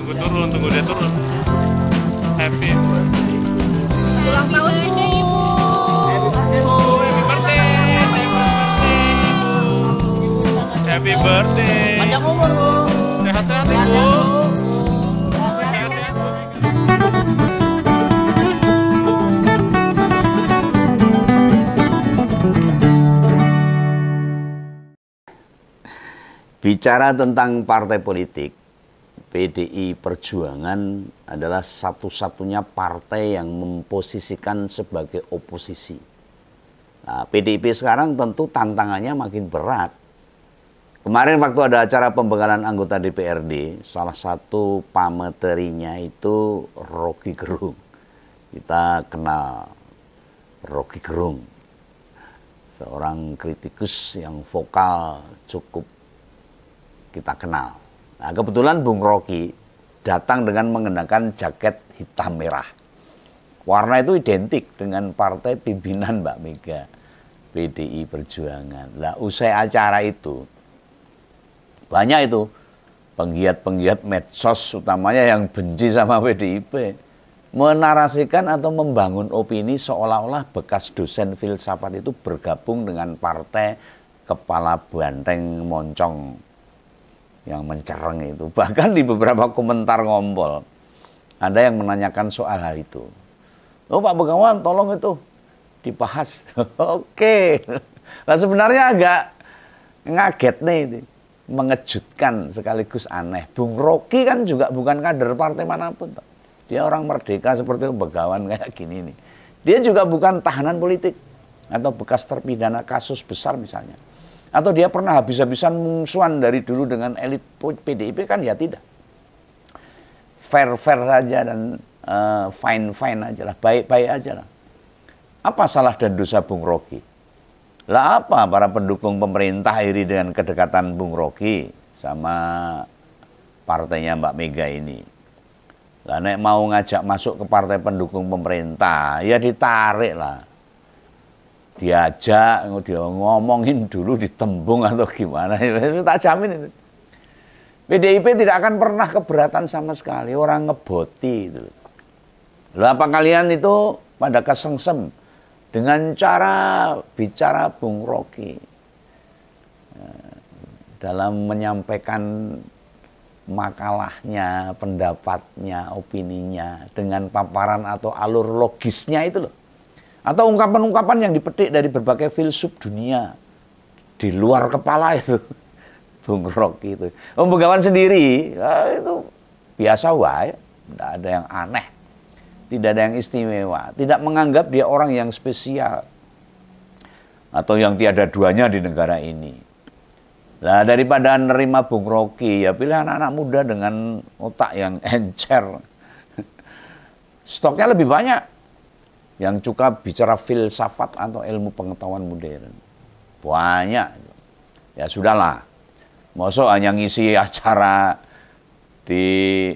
Tunggu dia turun. Happy Ulang tahun ini Ibu. Happy birthday. Panjang umur Bu. Sehat-sehat Ibu. Bicara tentang partai politik, PDI Perjuangan adalah satu-satunya partai yang memposisikan sebagai oposisi. Nah, PDIP sekarang tentu tantangannya makin berat. Kemarin waktu ada acara pembekalan anggota DPRD, salah satu pamaterinya itu Rocky Gerung. Kita kenal Rocky Gerung, seorang kritikus yang vokal cukup kita kenal. Nah, kebetulan Bung Rocky datang dengan mengenakan jaket hitam merah. Warna itu identik dengan partai pimpinan Mbak Mega, PDI Perjuangan. Lah, usai acara itu, banyak itu penggiat-penggiat medsos, utamanya yang benci sama PDIP, menarasikan atau membangun opini seolah-olah bekas dosen filsafat itu bergabung dengan partai kepala banteng moncong yang mencereng itu. Bahkan di beberapa komentar ngompol ada yang menanyakan soal hal itu. Oh Pak Begawan, tolong itu dibahas. Oke. Nah sebenarnya agak ngaget nih itu. Mengejutkan sekaligus aneh. Bung Rocky kan juga bukan kader partai manapun. Dia orang merdeka seperti Begawan kayak gini nih. Dia juga bukan tahanan politik atau bekas terpidana kasus besar misalnya. Atau dia pernah habis-habisan mungsuan dari dulu dengan elit PDIP, kan ya tidak. Fair-fair saja dan fine-fine aja lah, baik-baik aja lah. Apa salah dan dosa Bung Rocky? Lah apa para pendukung pemerintah iri dengan kedekatan Bung Rocky sama partainya Mbak Mega ini? Lah nek mau ngajak masuk ke partai pendukung pemerintah, ya ditarik lah. Diajak, dia ngomongin dulu ditembung atau gimana, itu tak jamin itu. PDIP tidak akan pernah keberatan sama sekali, orang ngeboti itu. Lalu apa kalian itu pada kesengsem dengan cara bicara Bung Rocky dalam menyampaikan makalahnya, pendapatnya, opininya dengan paparan atau alur logisnya itu loh. Atau ungkapan-ungkapan yang dipetik dari berbagai filsuf dunia di luar kepala itu. Bung Rocky itu. Om Begawan sendiri ya itu biasa wae, tidak ada yang aneh, tidak ada yang istimewa, tidak menganggap dia orang yang spesial atau yang tiada duanya di negara ini. Nah daripada nerima Bung Rocky, ya pilih anak-anak muda dengan otak yang encer. Stoknya lebih banyak. Yang suka bicara filsafat atau ilmu pengetahuan modern. Banyak. Ya sudahlah. Masa hanya ngisi acara di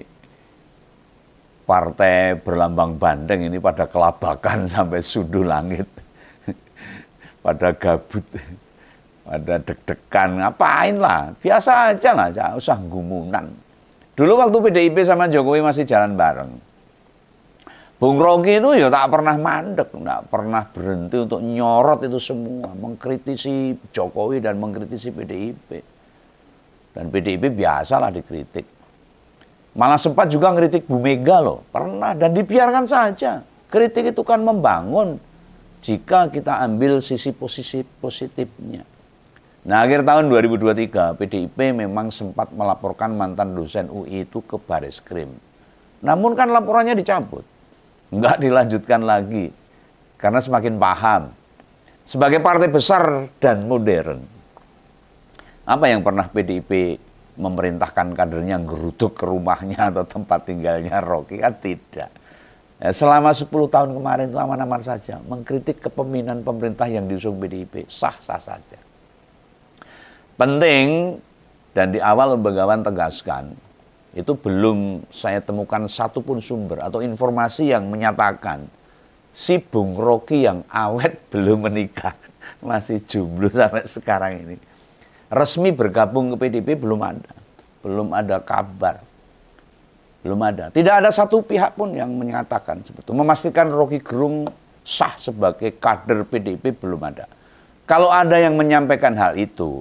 partai berlambang bandeng ini pada kelabakan sampai sudu langit. Pada gabut. Pada deg-degan. Ngapain lah. Biasa aja lah. Jangan usah gumunan. Dulu waktu PDIP sama Jokowi masih jalan bareng. Bung Rocky itu ya tak pernah mandek, tak pernah berhenti untuk nyorot itu semua, mengkritisi Jokowi dan mengkritisi PDIP. Dan PDIP biasalah dikritik. Malah sempat juga ngeritik Bu Mega loh, pernah, dan dibiarkan saja. Kritik itu kan membangun jika kita ambil sisi positifnya. Nah akhir tahun 2023 PDIP memang sempat melaporkan mantan dosen UI itu ke Bareskrim. Namun kan laporannya dicabut. Enggak dilanjutkan lagi karena semakin paham sebagai partai besar dan modern. Apa yang pernah PDIP memerintahkan kadernya geruduk ke rumahnya atau tempat tinggalnya Rocky? Kan tidak. Ya, selama 10 tahun kemarin itu aman-aman saja mengkritik kepemimpinan pemerintah yang diusung PDIP, sah-sah saja. Penting, dan di awal Begawan tegaskan, itu belum saya temukan satupun sumber atau informasi yang menyatakan si Bung Rocky yang awet belum menikah, masih jomblo sampai sekarang ini, resmi bergabung ke PDIP belum ada kabar. Belum ada. Tidak ada satu pihak pun yang menyatakan sebetulnya memastikan Rocky Gerung sah sebagai kader PDIP, belum ada. Kalau ada yang menyampaikan hal itu,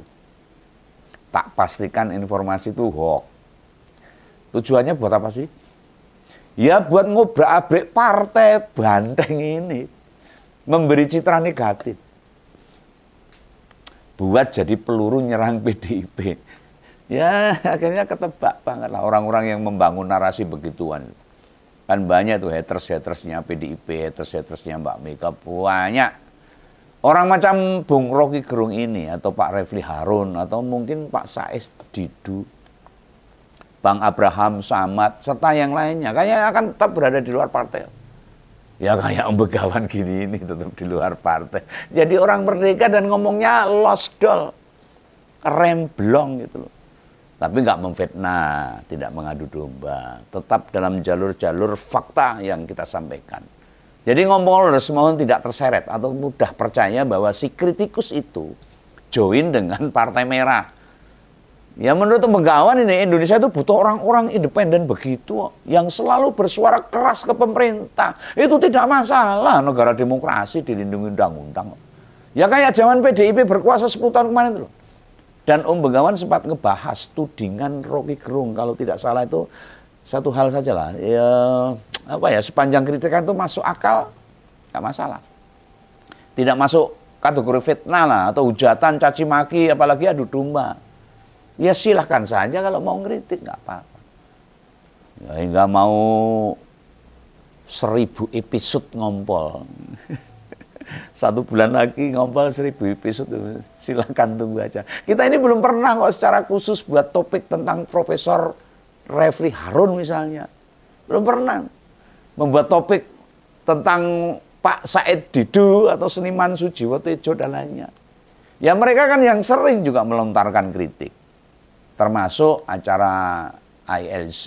tak pastikan informasi itu hoax. Tujuannya buat apa sih? Ya buat ngobrak-abrik partai banteng ini. Memberi citra negatif. Buat jadi peluru nyerang PDIP. Ya akhirnya ketebak banget lah orang-orang yang membangun narasi begituan. Kan banyak tuh haters-hatersnya PDIP, haters-hatersnya Mbak Mega, banyak. Orang macam Bung Rocky Gerung ini, atau Pak Refli Harun, atau mungkin Pak Said Didu, Bang Abraham Samad, serta yang lainnya, kayaknya akan tetap berada di luar partai. Ya kayak Begawan gini ini tetap di luar partai. Jadi orang merdeka dan ngomongnya lost doll, remblong gitu loh. Tapi nggak memfitnah, tidak mengadu domba, tetap dalam jalur-jalur fakta yang kita sampaikan. Jadi ngomong mohon tidak terseret atau mudah percaya bahwa si kritikus itu join dengan Partai Merah. Ya menurut Begawan ini Indonesia itu butuh orang-orang independen begitu yang selalu bersuara keras ke pemerintah. Itu tidak masalah, negara demokrasi dilindungi undang-undang. Ya kayak zaman PDIP berkuasa 10 tahun kemarin itu loh. Dan Om Begawan sempat ngebahas tudingan Rocky Gerung, kalau tidak salah itu satu hal saja lah. Ya, apa ya, sepanjang kritikan itu masuk akal, nggak masalah. Tidak masuk kategori fitnah lah, atau hujatan, caci maki, apalagi adu domba. Ya silahkan saja kalau mau ngeritik, nggak apa-apa. Ya, nggak mau 1000 episode ngompol. 1 bulan lagi ngompol 1000 episode, silakan tunggu aja. Kita ini belum pernah kok secara khusus buat topik tentang Profesor Refli Harun misalnya. Belum pernah membuat topik tentang Pak Said Didu atau Seniman Sujiwo Tejo dan lainnya. Ya mereka kan yang sering juga melontarkan kritik. Termasuk acara ILC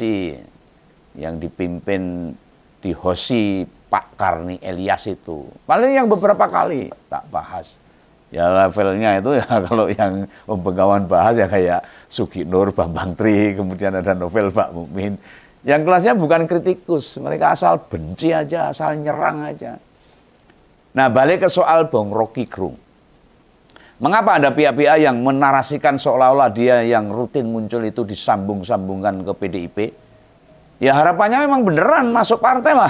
yang dipimpin di hosi Pak Karni Elias itu. Paling yang beberapa kali tak bahas. Ya levelnya itu ya kalau yang Om Begawan bahas ya kayak Sugi Nur, Bambang Tri, kemudian ada novel Pak Mukmin. Yang kelasnya bukan kritikus, mereka asal benci aja, asal nyerang aja. Nah balik ke soal Bung Rocky Gerung. Mengapa ada pihak-pihak yang menarasikan seolah-olah dia yang rutin muncul itu disambung-sambungkan ke PDIP? Ya harapannya memang beneran masuk partai lah.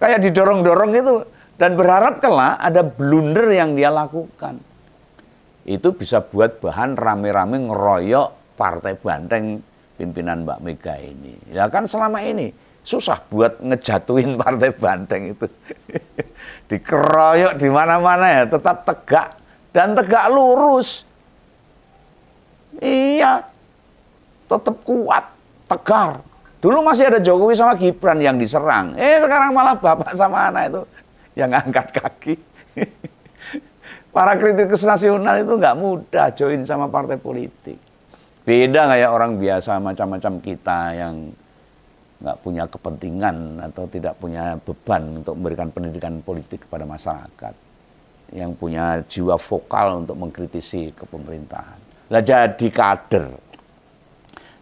Kayak didorong-dorong gitu. Dan berharap kelak ada blunder yang dia lakukan. Itu bisa buat bahan rame-rame ngeroyok partai banteng pimpinan Mbak Mega ini. Ya kan selama ini susah buat ngejatuhin partai banteng itu. Dikeroyok di mana-mana ya tetap tegak. Dan tegak lurus. Iya. Tetap kuat, tegar. Dulu masih ada Jokowi sama Gibran yang diserang. Sekarang malah bapak sama anak itu yang angkat kaki. Para kritikus nasional itu nggak mudah join sama partai politik. Beda kayak orang biasa macam-macam kita yang nggak punya kepentingan atau tidak punya beban untuk memberikan pendidikan politik kepada masyarakat. Yang punya jiwa vokal untuk mengkritisi kepemerintahan. Lah jadi kader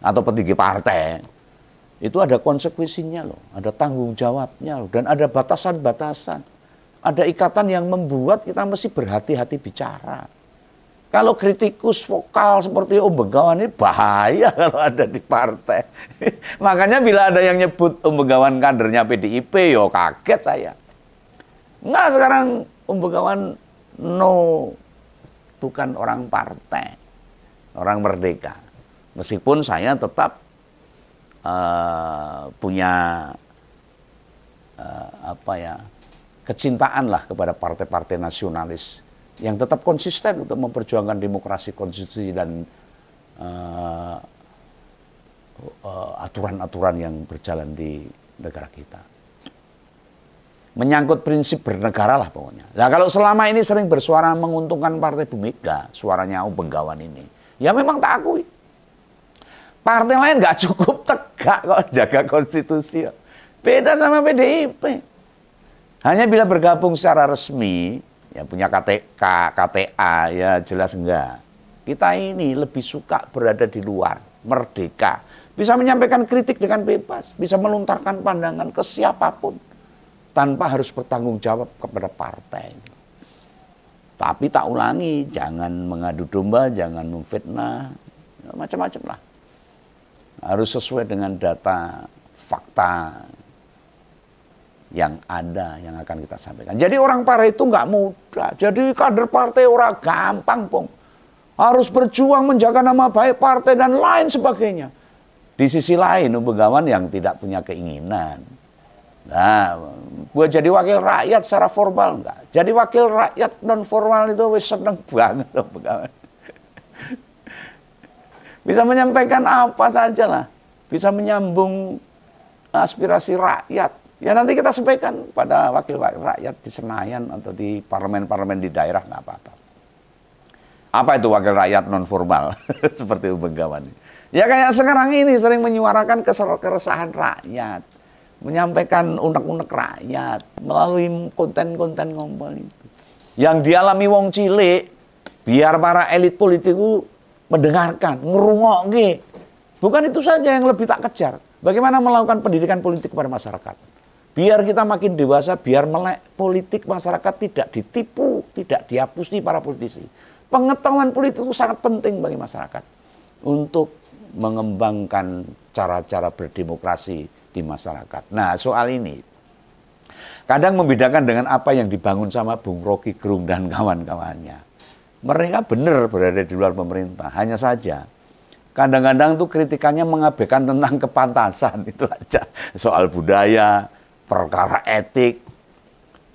atau petinggi partai itu ada konsekuensinya loh, ada tanggung jawabnya loh, dan ada batasan-batasan. Ada ikatan yang membuat kita mesti berhati-hati bicara. Kalau kritikus vokal seperti Om Begawan ini bahaya kalau ada di partai. Makanya bila ada yang nyebut Om Begawan kadernya PDIP, yo kaget saya. Enggak, sekarang Om Begawan bukan orang partai, orang merdeka. Meskipun saya tetap punya kecintaan lah kepada partai-partai nasionalis yang tetap konsisten untuk memperjuangkan demokrasi, konstitusi dan aturan-aturan yang berjalan di negara kita. Menyangkut prinsip bernegara lah pokoknya. Nah kalau selama ini sering bersuara menguntungkan partai Bu Mega, suaranya Om Begawan ini, ya memang tak akui. Partai lain nggak cukup tegak kok jaga konstitusi. Beda sama PDIP. Hanya bila bergabung secara resmi, ya punya KTA, ya jelas enggak. Kita ini lebih suka berada di luar, merdeka. bisa menyampaikan kritik dengan bebas, bisa melontarkan pandangan ke siapapun tanpa harus bertanggung jawab kepada partai. Tapi tak ulangi, jangan mengadu domba, jangan memfitnah, macam-macam lah. Harus sesuai dengan data, fakta yang ada, yang akan kita sampaikan. Jadi orang partai itu nggak mudah. Jadi kader partai orang gampang, Pong. Harus berjuang menjaga nama baik partai dan lain sebagainya. Di sisi lain, begawan yang tidak punya keinginan. Nah, buat jadi wakil rakyat secara formal enggak. Jadi wakil rakyat non formal itu wis seneng banget begawan. Bisa menyampaikan apa saja lah. Bisa menyambung aspirasi rakyat. Ya nanti kita sampaikan pada wakil rakyat di Senayan atau di parlemen-parlemen di daerah, nggak apa-apa. Apa itu wakil rakyat non formal? Seperti begawan. Ya kayak sekarang ini sering menyuarakan keresahan rakyat. Menyampaikan unek-unek rakyat melalui konten-konten ngompol itu. Yang dialami wong cilik, biar para elit politik itu mendengarkan, ngerungokke. Bukan itu saja yang lebih tak kejar. Bagaimana melakukan pendidikan politik kepada masyarakat. Biar kita makin dewasa, biar melek politik masyarakat tidak ditipu, tidak dihapusi para politisi. Pengetahuan politik itu sangat penting bagi masyarakat untuk mengembangkan cara-cara berdemokrasi di masyarakat. Nah, soal ini kadang membedakan dengan apa yang dibangun sama Bung Rocky Gerung dan kawan-kawannya. Mereka benar berada di luar pemerintah, hanya saja kadang-kadang tuh kritikannya mengabaikan tentang kepantasan, itu aja. Soal budaya, perkara etik,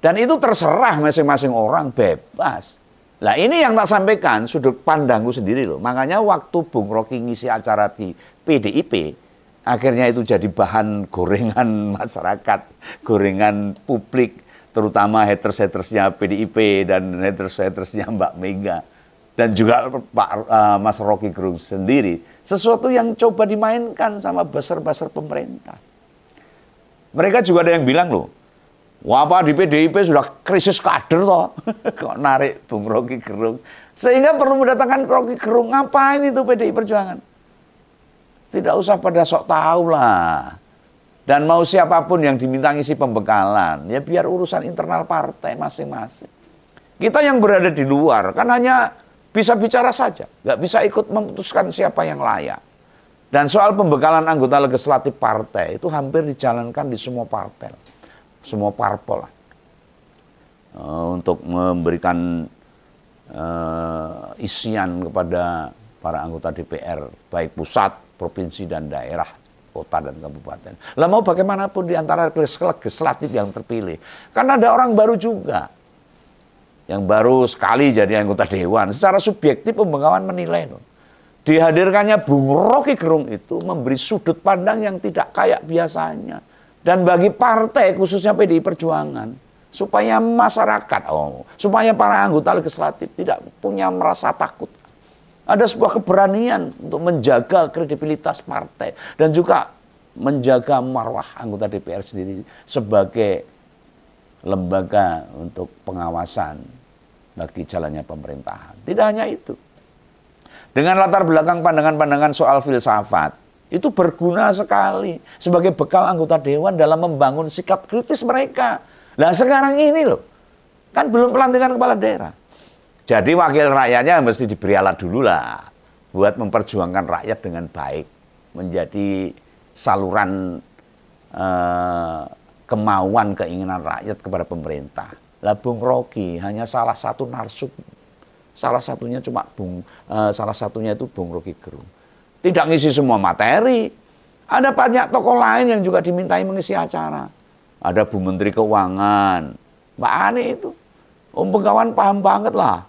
dan itu terserah masing-masing orang, bebas. Nah ini yang tak sampaikan, sudut pandangku sendiri loh. Makanya waktu Bung Rocky ngisi acara di PDIP, akhirnya itu jadi bahan gorengan masyarakat, gorengan publik, terutama haters-hatersnya PDIP dan haters-hatersnya Mbak Mega. Dan juga Pak Mas Rocky Gerung sendiri, sesuatu yang coba dimainkan sama buzzer-buzzer pemerintah. Mereka juga ada yang bilang loh, wah apa di PDIP sudah krisis kader toh, kok narik Bung Rocky Gerung. Sehingga perlu mendatangkan Rocky Gerung, ngapain itu PDI Perjuangan? Tidak usah pada sok tahu lah. Dan mau siapapun yang diminta ngisi pembekalan, ya biar urusan internal partai masing-masing. Kita yang berada di luar kan hanya bisa bicara saja, nggak bisa ikut memutuskan siapa yang layak. Dan soal pembekalan anggota legislatif partai itu hampir dijalankan di semua partai, semua parpol lah. Untuk memberikan isian kepada para anggota DPR, baik pusat, provinsi dan daerah, kota dan kabupaten. Lah mau bagaimanapun di antara legislatif yang terpilih, kan ada orang baru juga yang baru sekali jadi anggota dewan. Secara subjektif pembekawan menilai loh. Dihadirkannya Bung Rocky Gerung itu memberi sudut pandang yang tidak kayak biasanya. Dan bagi partai khususnya PDI Perjuangan, supaya masyarakat, supaya para anggota legislatif tidak punya merasa takut. Ada sebuah keberanian untuk menjaga kredibilitas partai dan juga menjaga marwah anggota DPR sendiri sebagai lembaga untuk pengawasan bagi jalannya pemerintahan. Tidak hanya itu. Dengan latar belakang pandangan-pandangan soal filsafat, itu berguna sekali sebagai bekal anggota dewan dalam membangun sikap kritis mereka. Nah sekarang ini loh, kan belum pelantikan kepala daerah. Jadi wakil rakyatnya mesti diberi alat dulu lah buat memperjuangkan rakyat dengan baik, menjadi saluran kemauan keinginan rakyat kepada pemerintah. Lah Bung Rocky hanya salah satu narsum, salah satunya itu Bung Rocky Gerung. Tidak ngisi semua materi. Ada banyak tokoh lain yang juga dimintai mengisi acara. Ada Bu Menteri Keuangan, Mbak Ani itu, Begawan paham banget lah.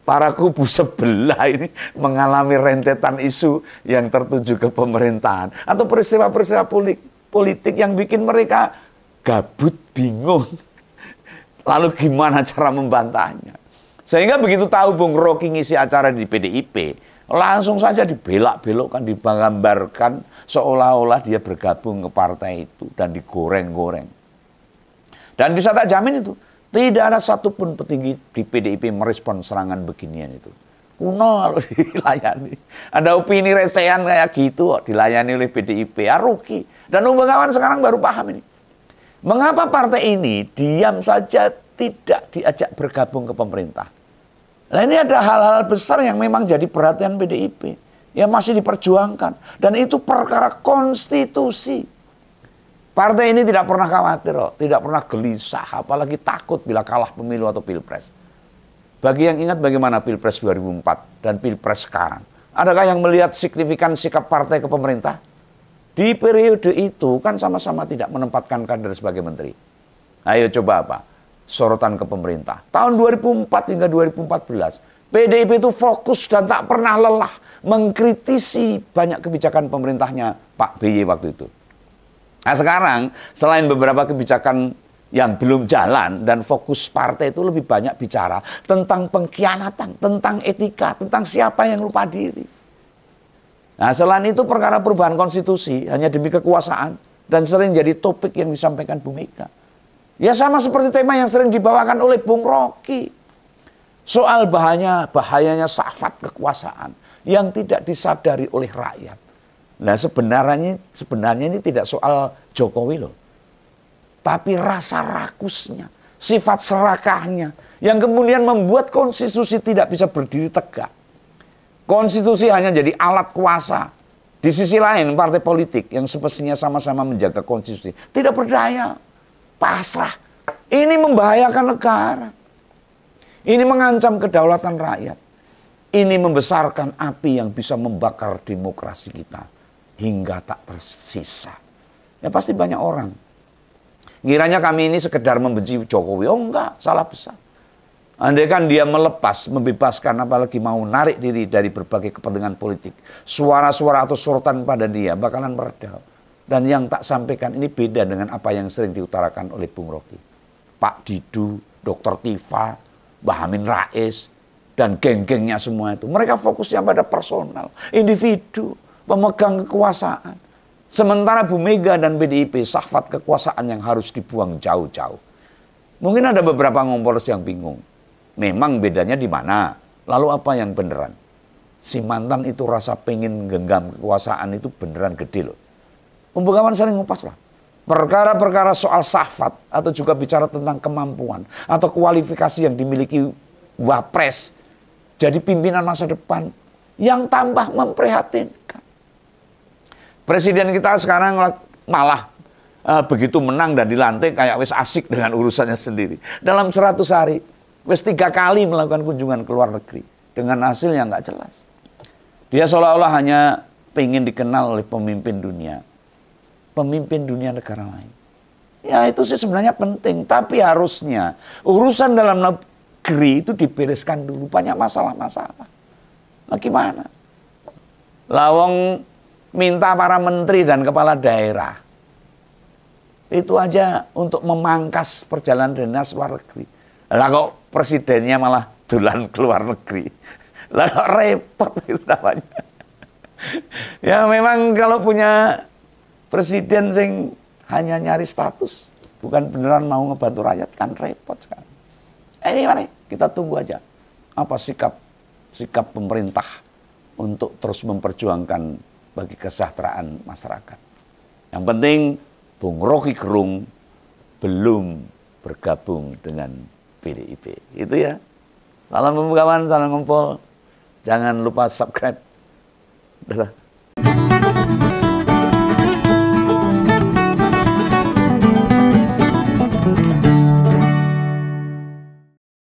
Para kubu sebelah ini mengalami rentetan isu yang tertuju ke pemerintahan atau peristiwa-peristiwa politik yang bikin mereka gabut, bingung. Lalu gimana cara membantahnya? Sehingga begitu tahu Bung Rocky ngisi acara di PDIP, langsung saja dibelak-belokkan, digambarkan seolah-olah dia bergabung ke partai itu dan digoreng-goreng. Dan bisa tak jamin itu, tidak ada satupun petinggi di PDIP merespon serangan beginian itu. kuno kalau dilayani. Ada opini resehan kayak gitu kok dilayani oleh PDIP. Ya rugi. Dan Bung Bengawan sekarang baru paham ini. Mengapa partai ini diam saja tidak diajak bergabung ke pemerintah? Nah ini ada hal-hal besar yang memang jadi perhatian PDIP. Yang masih diperjuangkan. Dan itu perkara konstitusi. Partai ini tidak pernah khawatir, tidak pernah gelisah, apalagi takut bila kalah pemilu atau pilpres. Bagi yang ingat bagaimana pilpres 2004 dan pilpres sekarang. Adakah yang melihat signifikan sikap partai ke pemerintah? Di periode itu kan sama-sama tidak menempatkan kader sebagai menteri. Ayo coba apa? Sorotan ke pemerintah. Tahun 2004 hingga 2014, PDIP itu fokus dan tak pernah lelah mengkritisi banyak kebijakan pemerintahnya Pak BY waktu itu. Nah sekarang, selain beberapa kebijakan yang belum jalan dan fokus partai itu lebih banyak bicara tentang pengkhianatan, tentang etika, tentang siapa yang lupa diri. Nah selain itu perkara perubahan konstitusi hanya demi kekuasaan dan sering jadi topik yang disampaikan Bu Mega. Ya sama seperti tema yang sering dibawakan oleh Bung Rocky. Soal bahayanya syahwat kekuasaan yang tidak disadari oleh rakyat. Nah sebenarnya ini tidak soal Jokowi loh. Tapi rasa rakusnya, sifat serakahnya yang kemudian membuat konstitusi tidak bisa berdiri tegak. Konstitusi hanya jadi alat kuasa. Di sisi lain partai politik yang semestinya sama-sama menjaga konstitusi tidak berdaya, pasrah. Ini membahayakan negara. Ini mengancam kedaulatan rakyat. Ini membesarkan api yang bisa membakar demokrasi kita hingga tak tersisa. Ya pasti banyak orang ngiranya kami ini sekedar membenci Jokowi. Oh enggak, salah besar. Andai kan dia melepas, membebaskan, apalagi mau narik diri dari berbagai kepentingan politik, suara-suara atau sorotan pada dia bakalan meredam. Dan yang tak sampaikan ini beda dengan apa yang sering diutarakan oleh Bung Rocky. Pak Didu, Dr. Tifa, Bahamin Rais, dan geng-gengnya semua itu. Mereka fokusnya pada personal, individu, pemegang kekuasaan. Sementara Bu Mega dan PDIP, syahwat kekuasaan yang harus dibuang jauh-jauh. Mungkin ada beberapa ngompolers yang bingung. Memang bedanya di mana? Lalu apa yang beneran? Si mantan itu rasa pengen genggam kekuasaan itu beneran gede loh. Bung Bengawan sering ngupas lah. Perkara-perkara soal syahwat atau juga bicara tentang kemampuan atau kualifikasi yang dimiliki wapres jadi pimpinan masa depan yang tambah memprihatinkan. Presiden kita sekarang malah begitu menang dan dilantik kayak wis asik dengan urusannya sendiri. Dalam 100 hari wis 3 kali melakukan kunjungan ke luar negeri dengan hasil yang nggak jelas. Dia seolah-olah hanya pengen dikenal oleh pemimpin dunia negara lain. Ya itu sih sebenarnya penting, tapi harusnya urusan dalam negeri itu dibereskan dulu. Banyak masalah-masalah. Nah gimana? Lawang minta para menteri dan kepala daerah itu aja untuk memangkas perjalanan dinas luar negeri. Lah kok presidennya malah dolan ke luar negeri. Lah kok repot itu namanya. Ya memang kalau punya presiden sing hanya nyari status, bukan beneran mau ngebantu rakyat, kan repot sekali. Ini mana? Kita tunggu aja apa sikap pemerintah untuk terus memperjuangkan bagi kesejahteraan masyarakat. Yang penting Bung Rocky Gerung belum bergabung dengan PDIP. Itu ya. Salam pembukaan, salam ngumpul. Jangan lupa subscribe. Dadah.